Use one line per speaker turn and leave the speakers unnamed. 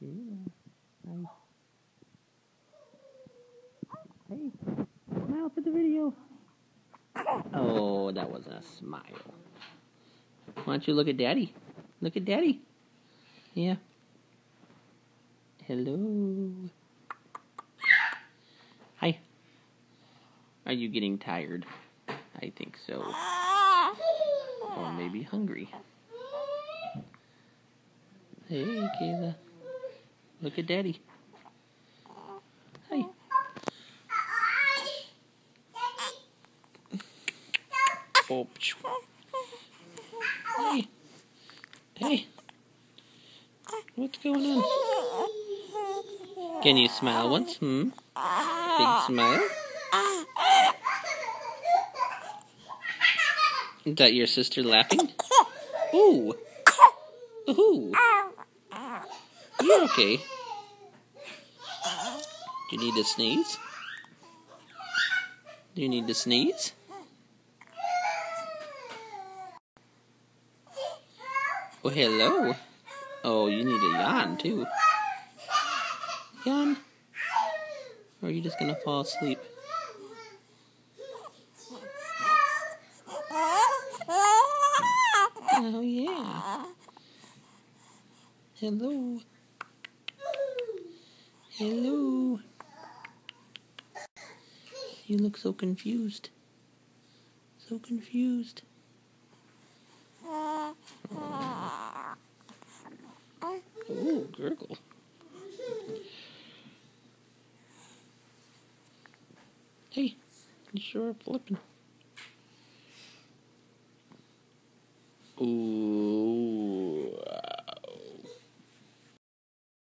Hi. Hey, smile for the video. Oh, that was a smile. Why don't you look at Daddy? Look at Daddy. Yeah. Hello. Hi. Are you getting tired? I think so. Or maybe hungry. Hey, Kayla. Look at Daddy. Hi. Oh. Hey. Hey. What's going on? Can you smile once? Big smile. Is that your sister laughing? Ooh. Ooh. You're okay. Do you need to sneeze? Do you need to sneeze? Oh, hello. Oh, you need a yawn, too. Yawn? Or are you just gonna fall asleep? Oh, yeah. Hello. Hello. You look so confused. So confused. Oh, gurgle. Hey, you sure are flipping.